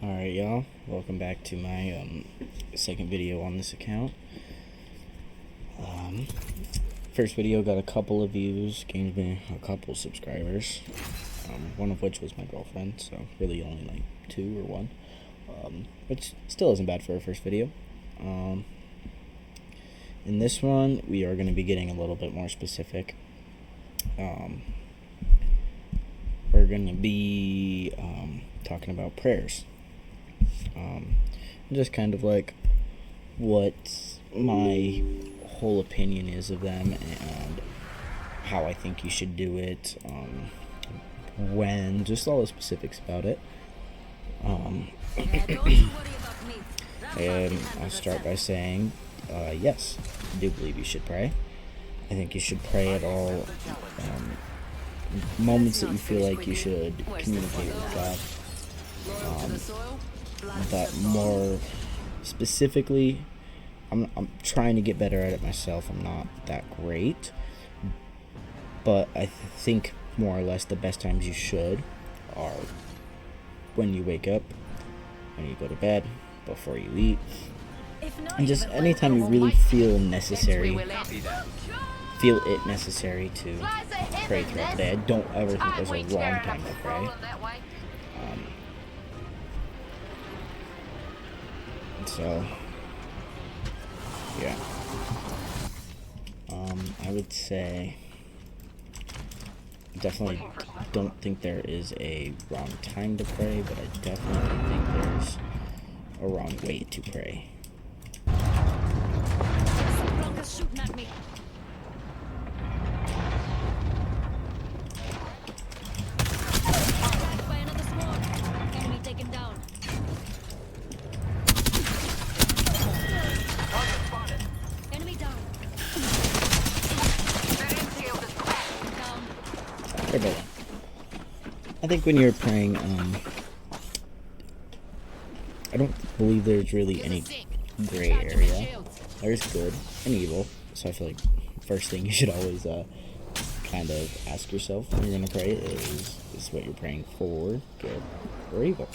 Alright, y'all, welcome back to my second video on this account. First video got a couple of views, gained me a couple subscribers, one of which was my girlfriend, so really only like 2 or 1, which still isn't bad for a first video. In this one, we are going to be getting a little bit more specific. We're going to be talking about prayers. Just kind of like what my whole opinion is of them and how I think you should do it, when, just all the specifics about it. And I'll start by saying, yes, I do believe you should pray. I think you should pray at all moments that you feel like you should communicate with God. But more specifically, I'm trying to get better at it myself. I'm not that great, but I think more or less the best times you should are when you wake up, when you go to bed, before you eat, and just anytime you really feel it necessary to pray throughout the day. I don't ever think there's a wrong time to pray. So, yeah. I would say definitely don't think there is a wrong time to pray, but I definitely think there's a wrong way to pray. Shooting at me. By another swarm. Enemy taken down. Enemy down. Down. I think when you're praying, I don't believe there's really any gray area. There's good and evil, so I feel like first thing you should always kind of ask yourself when you're gonna pray is what you're praying for, good or evil.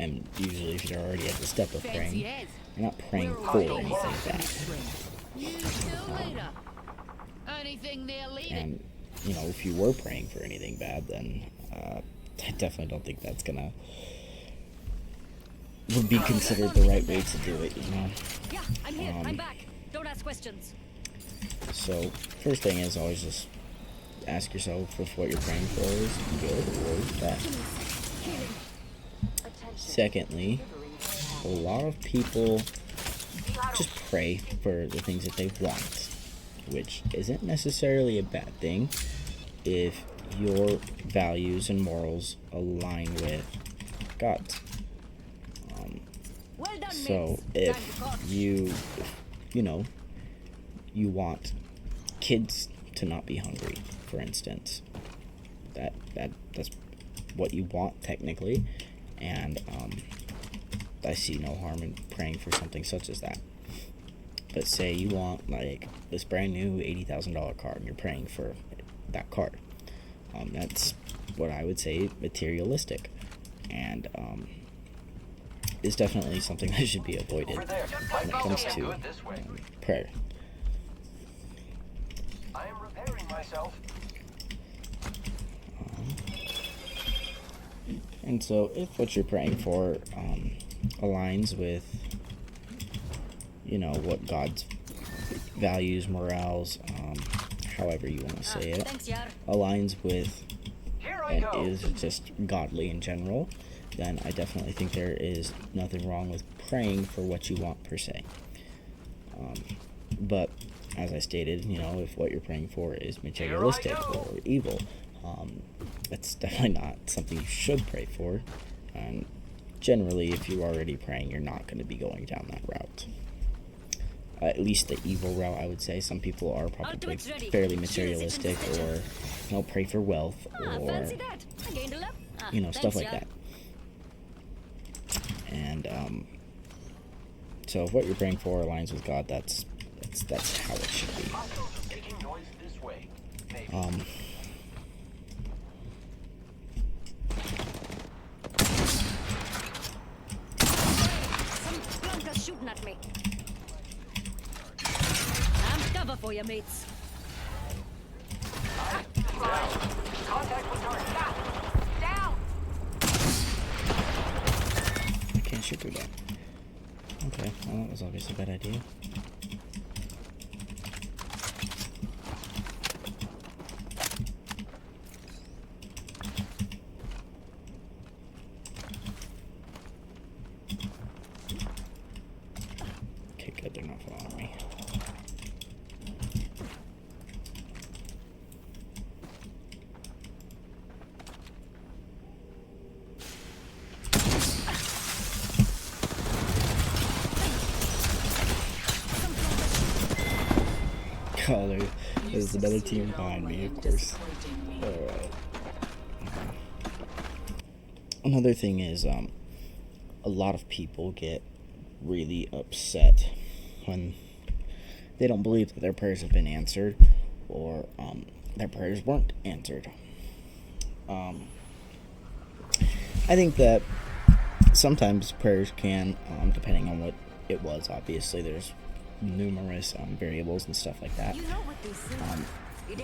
And usually if you're already at the step of praying, you're not praying for anything bad. And if you were praying for anything bad, then I definitely don't think that's would be considered the right way to do it, Yeah, I'm here. I'm back. Don't ask questions. So, first thing is always just ask yourself if what you're praying for is good or bad. Secondly, a lot of people just pray for the things that they want, which isn't necessarily a bad thing if your values and morals align with God's. So if you want kids to not be hungry, for instance, that's what you want technically, and I see no harm in praying for something such as that. But say you want like this brand new $80,000 car and you're praying for that car. That's what I would say materialistic, and is definitely something that should be avoided when it comes to prayer. I am repairing myself. And so if what you're praying for aligns with what God's values, morals, however you want to say it, aligns with and is just godly in general, then I definitely think there is nothing wrong with praying for what you want per se. But as I stated, if what you're praying for is materialistic or evil, that's definitely not something you should pray for. And generally, if you're already praying, you're not going to be going down that route. At least the evil route, I would say. Some people are probably fairly materialistic, or pray for wealth, or stuff like that. And so if what you're praying for aligns with God, that's how it should be. mates. Contact with target. Down! I can't shoot through that. Okay, well that was obviously a bad idea. Okay, good, they're not following me. Oh, there's another team behind me, of course. Alright. Another thing is, a lot of people get really upset when they don't believe that their prayers have been answered, or their prayers weren't answered. I think that sometimes prayers can, depending on what it was, obviously there's numerous variables and stuff like that.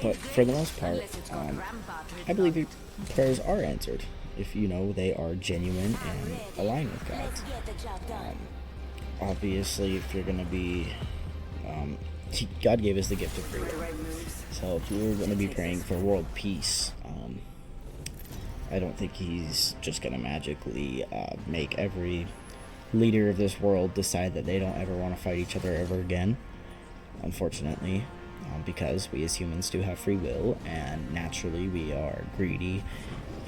But for the most part, I believe your prayers are answered if they are genuine and aligned with God. Obviously, if you're going to be, God gave us the gift of free will. So if you're going to be praying for world peace, I don't think He's just going to magically make every leader of this world decide that they don't ever want to fight each other ever again, unfortunately, because we as humans do have free will, and naturally we are greedy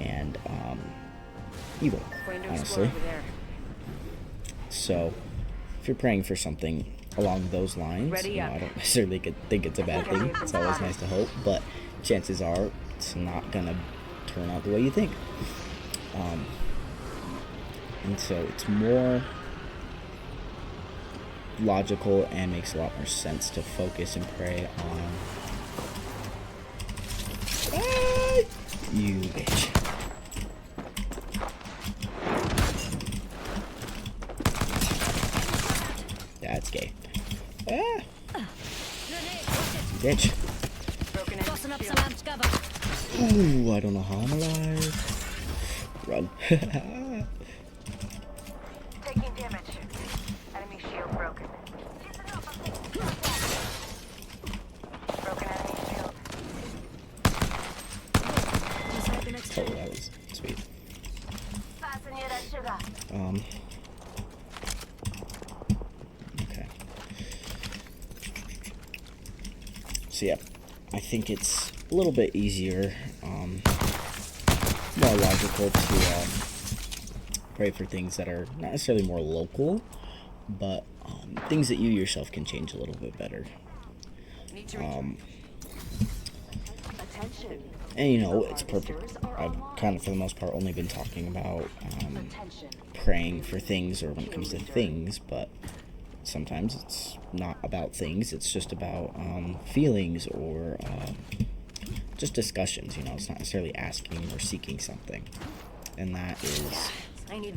and evil, honestly. So if you're praying for something along those lines, I don't necessarily think it's a bad thing. It's always nice to hope, but chances are it's not gonna turn out the way you think. And so it's more logical and makes a lot more sense to focus and pray on you bitch. That's gay. Bitch. Tossing up some amped cover. Ooh, I don't know how I'm alive. Run. Taking damage. Enemy shield broken. Broken enemy shield. Oh, that was sweet. Okay. So yeah, I think it's a little bit easier, more logical to pray for things that are not necessarily more local, but things that you yourself can change a little bit better. And it's perfect. I've kind of, for the most part, only been talking about praying for things, or when it comes to things, but sometimes it's not about things, it's just about feelings, or just discussions. It's not necessarily asking or seeking something, and that is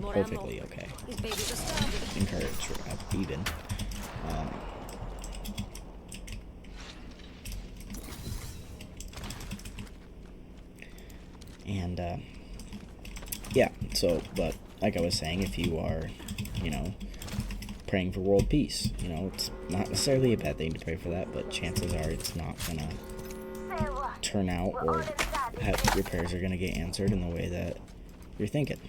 perfectly okay. Encouraged, even. And yeah, so, but like I was saying, if you are, praying for world peace, it's not necessarily a bad thing to pray for that, but chances are it's not gonna turn out, or your prayers are gonna get answered in the way that you're thinking.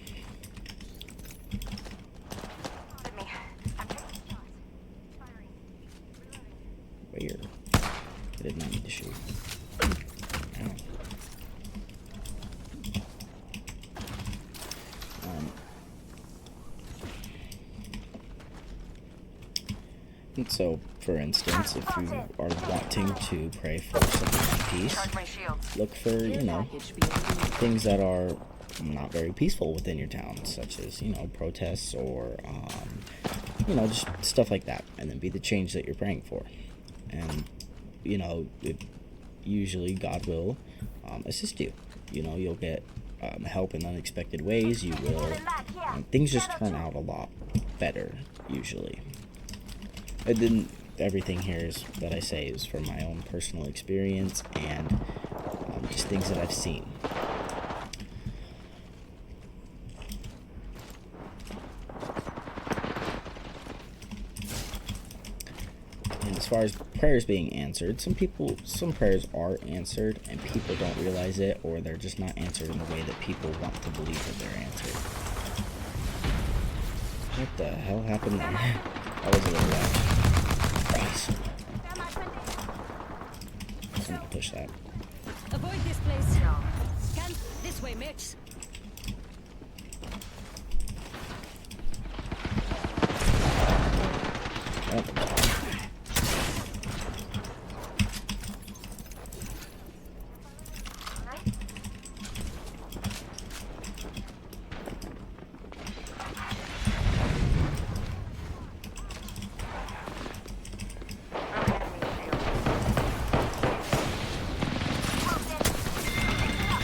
Weird. I did not need to shoot. Ow. And so, for instance, if you are wanting to pray for something like peace, look for, things that are not very peaceful within your town, such as, protests, or, just stuff like that, and then be the change that you're praying for. And, usually God will assist you. You'll get help in unexpected ways. You will, things just turn out a lot better, usually. everything here is that I say is from my own personal experience and just things that I've seen. And as far as prayers being answered, some prayers are answered and people don't realize it, or they're just not answered in the way that people want to believe that they're answered. What the hell happened there? That was a little loud. Nice. I'm gonna push that. Avoid this place. Scan this way, mates. Oh.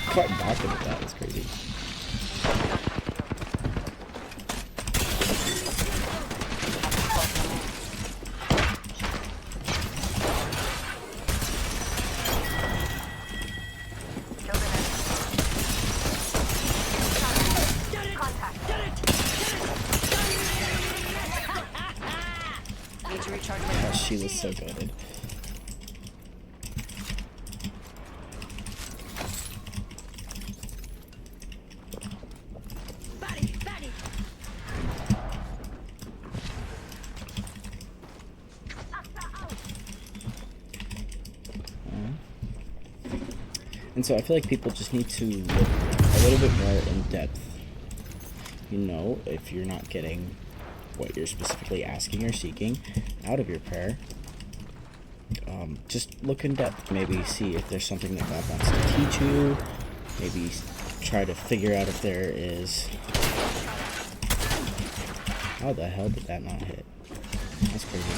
Quite knocking with that, it's crazy. Need to recharge my Oh, she was so goated. And so I feel like people just need to look a little bit more in depth. You know, if you're not getting what you're specifically asking or seeking out of your prayer, just look in depth. Maybe see if there's something that God wants to teach you. Maybe try to figure out if there is... How the hell did that not hit? That's crazy.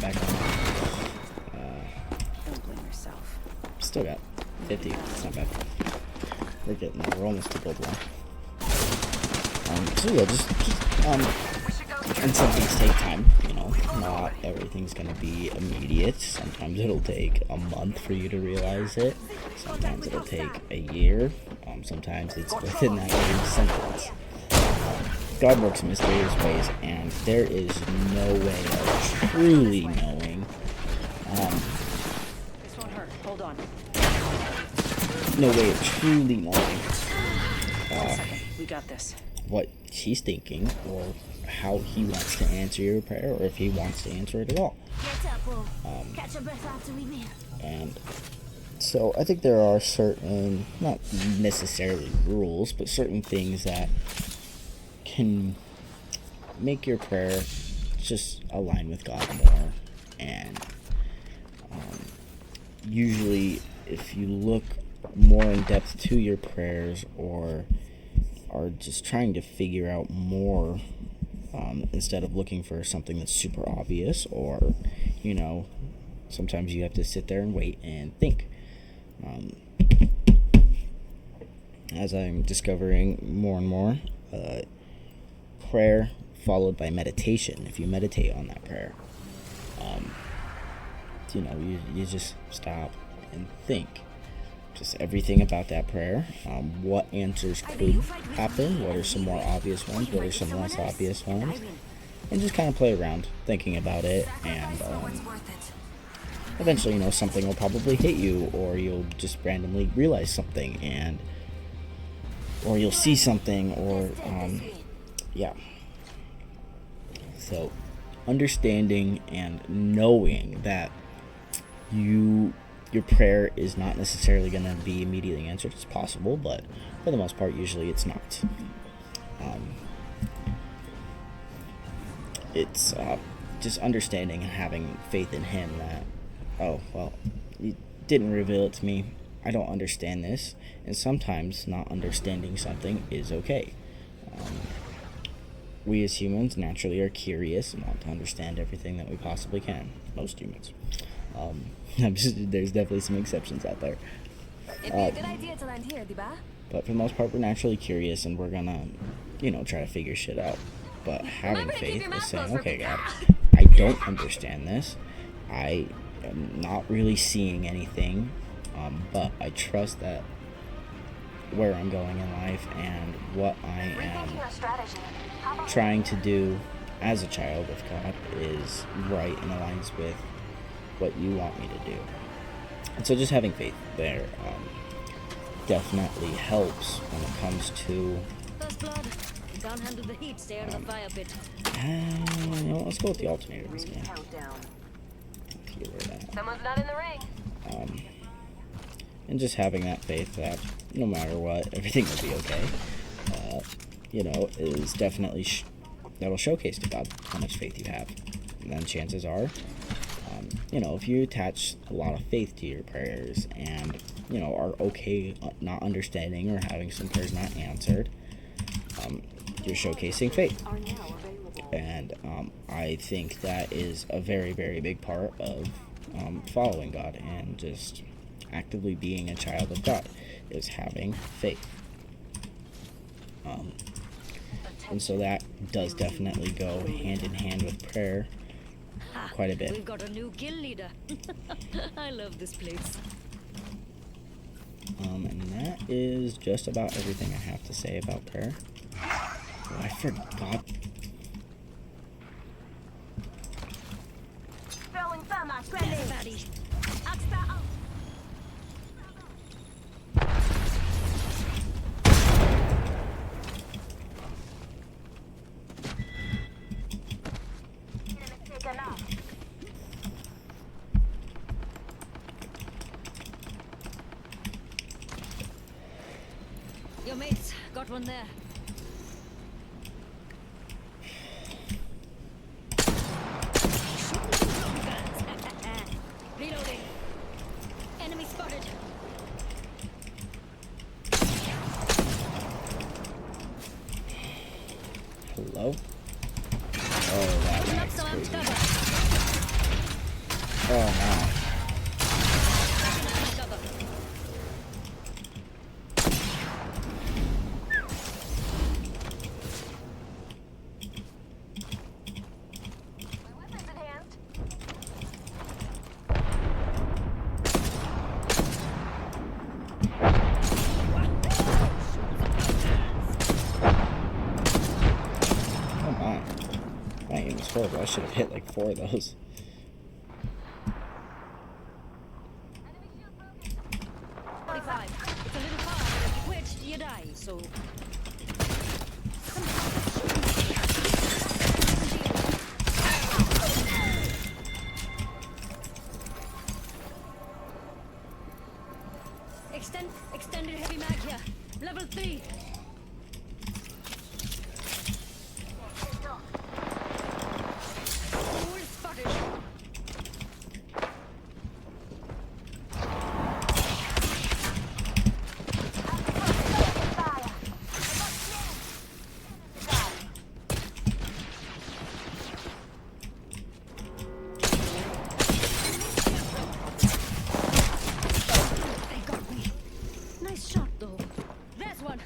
Back on. Don't blame yourself. Still got 50. It's not bad. We're getting there. We're almost to gold one. So yeah, just and some things take time. You know, not everything's gonna be immediate. Sometimes it'll take a month for you to realize it. Sometimes it'll take a year. Sometimes it's within that same sentence. God works in mysterious ways, and there is no way of truly knowing. This won't hurt. Hold on. No way of truly knowing 1 second. We got this. what he's thinking, or how he wants to answer your prayer, or if he wants to answer it at all. Get up, or catch your breath after we meet. And so I think there are certain, not necessarily rules, but certain things that can make your prayer just align with God more. And usually if you look more in depth to your prayers, or are just trying to figure out more, instead of looking for something that's super obvious, or you know, sometimes you have to sit there and wait and think. As I'm discovering more and more, prayer followed by meditation. If you meditate on that prayer, you know, you just stop and think. Just everything about that prayer. What answers could happen? What are some more obvious ones? What are some less obvious ones? And just kind of play around thinking about it, and eventually, you know, something will probably hit you, or you'll just randomly realize something, or you'll see something, or yeah. So understanding and knowing that your prayer is not necessarily going to be immediately answered. It's possible, but for the most part, usually it's not. It's just understanding and having faith in him that, oh, well, you didn't reveal it to me. I don't understand this. And sometimes not understanding something is okay. We as humans naturally are curious and want to understand everything that we possibly can. Most humans. There's definitely some exceptions out there. It'd be a good idea to land here, diba? But for the most part, we're naturally curious, and we're gonna try to figure shit out. But having Remember to keep faith your is mouth saying, closed for okay, me. God, I don't understand this. I am not really seeing anything, but I trust that where I'm going in life and what I am Rethinking our strategy. How about trying to do as a child of God is right and aligns with what you want me to do. And so just having faith there definitely helps when it comes to First blood. You can't handle the heat. Stay out of the fire pit. let's go with the alternator this game. countdown? Fewer that. Someone's not in the ring. And just having that faith that no matter what, everything will be okay, is definitely that'll showcase to God how much faith you have. And then chances are, if you attach a lot of faith to your prayers and, are okay not understanding or having some prayers not answered, you're showcasing faith. And I think that is a very, very big part of following God and just actively being a child of God is having faith. And so that does definitely go hand in hand with prayer quite a bit. We've got a new kill leader. I love this place. And that is just about everything I have to say about prayer. Oh, I forgot. Throwing thermite Yes, grenades. Maddie. Axta out. Taken out. Your mates got one there. Reloading. Enemy spotted. Hello? Oh, that Open up lag's some amped crazy. cover. Oh, no. Cover. Weapons in hand. Oh, my. My aim was horrible. I should have hit like 4 of those. Enemy shield broken. 45. It's a little far, but if you quit, you die. So. Extended heavy mag here. Level 3. Ooh, spotted. Fire. They got me. Nice shot, though. There's one.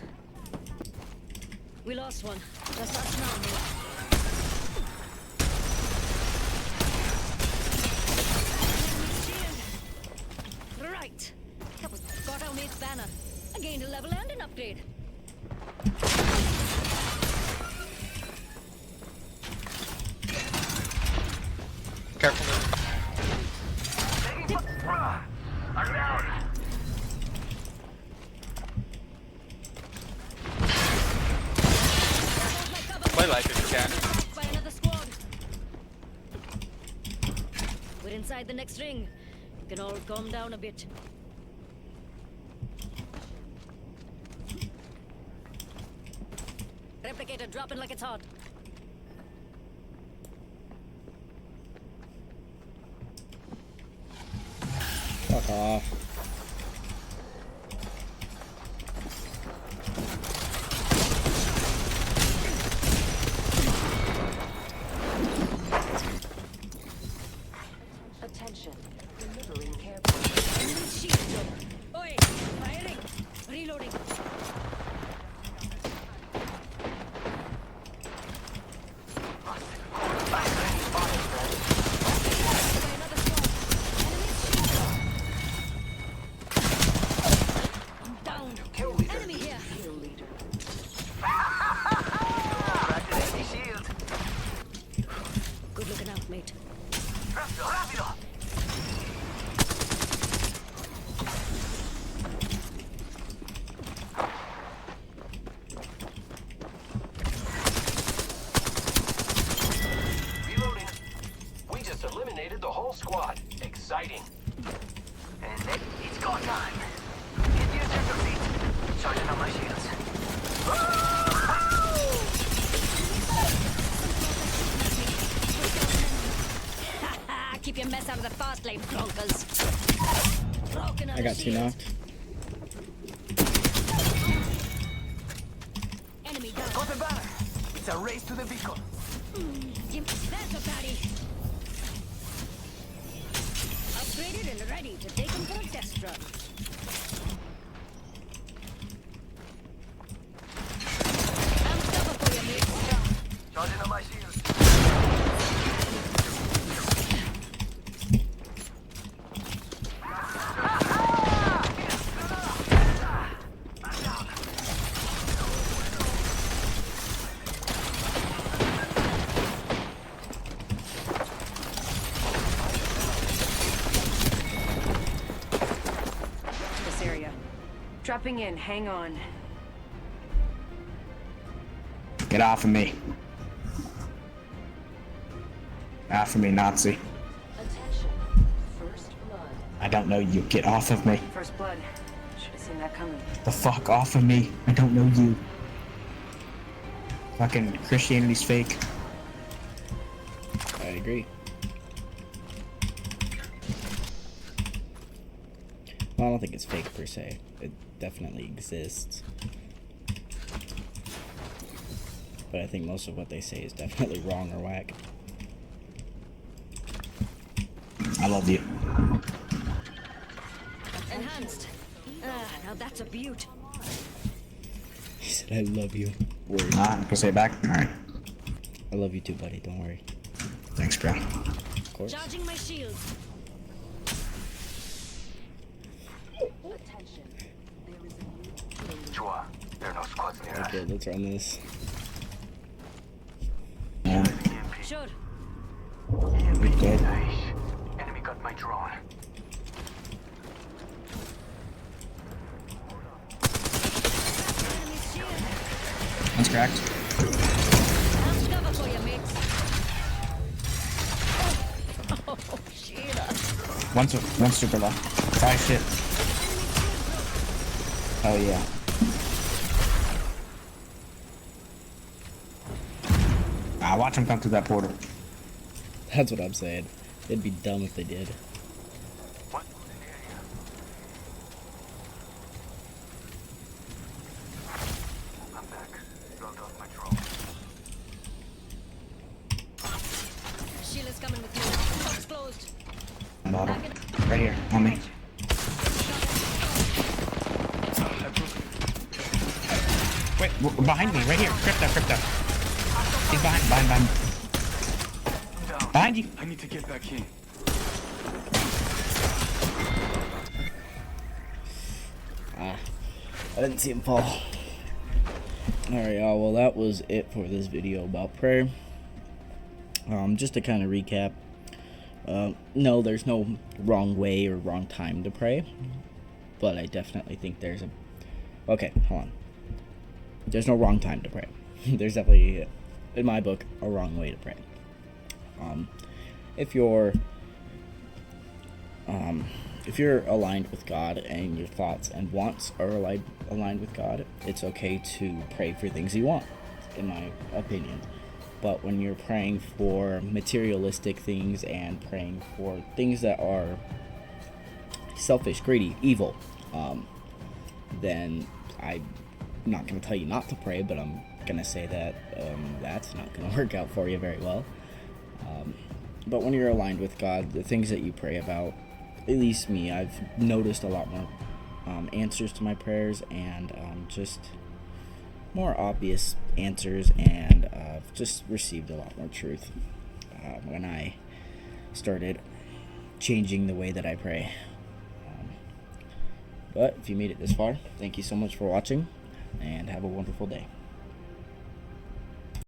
We lost one. That's us now, mate. Enemy shield. Right. That was got our mate's banner. I gained a level and an upgrade. Careful. Taking fire. I'm down. There's my cover. Play life if you can. By another squad. We're inside the next ring. You can all calm down a bit. Replicator dropping like it's hot. Fuck off. Attention. Delivering care package. Enemy shield low. Oi! Firing! Reloading. Rápido, rápido. Reloading. We just eliminated the whole squad. Exciting. And then it's go time. Get your center seat. Charging on my shields. Keep your mess out of the fast lane, flonkers. I got two knocked. Enemy down. Got the banner. It's a race to the beacon. That's a baddie. Upgraded and ready to take him for a test run. I'm cover for you, mate. Charging on my shields. This area. Dropping in, hang on. Get off of me. Off of me, Nazi. Attention. First blood. I don't know you. Get off of me. First blood. Should have seen that coming. The fuck off of me. I don't know you. Fucking Christianity's fake. I agree. Well, I don't think it's fake per se. It definitely exists. But I think most of what they say is definitely wrong or whack. I love you. Enhanced. Now that's a beaut. He said, I love you. Word. Nah, I'm gonna say it back. Alright. I love you too, buddy. Don't worry. Thanks, bro. Of course. Charging my shield. Chua, there are no squads near us. Okay, let's run this. Yeah. EMP. Sure. We dead. Nice. Enemy got my drone. Enemy shield. One's cracked. I'm cover for you, mate. Oh, shit. One's super low. Try shit. Oh yeah. Ah, watch him come through that portal. That's what I'm saying. It'd be dumb if they did. What? I'm back. Logged off my drone. Shield is coming with me. Box closed. Bottom. Right here, on me. Wait, behind me, right here. Crypto. He's behind. Behind you. I need to get back in. I didn't see him fall. Alright, y'all. Well, that was it for this video about prayer. Just to kind of recap. No, there's no wrong way or wrong time to pray. But I definitely think there's a... Okay, hold on. There's no wrong time to pray. There's definitely, in my book, a wrong way to pray. If you're aligned with God and your thoughts and wants are aligned with God, it's okay to pray for things you want, in my opinion. But when you're praying for materialistic things and praying for things that are selfish, greedy, evil, then I'm not going to tell you not to pray, but I'm going to say that that's not going to work out for you very well. But when you're aligned with God, the things that you pray about, at least me, I've noticed a lot more answers to my prayers, and just more obvious answers, and I've just received a lot more truth when I started changing the way that I pray. But if you made it this far, thank you so much for watching, and have a wonderful day.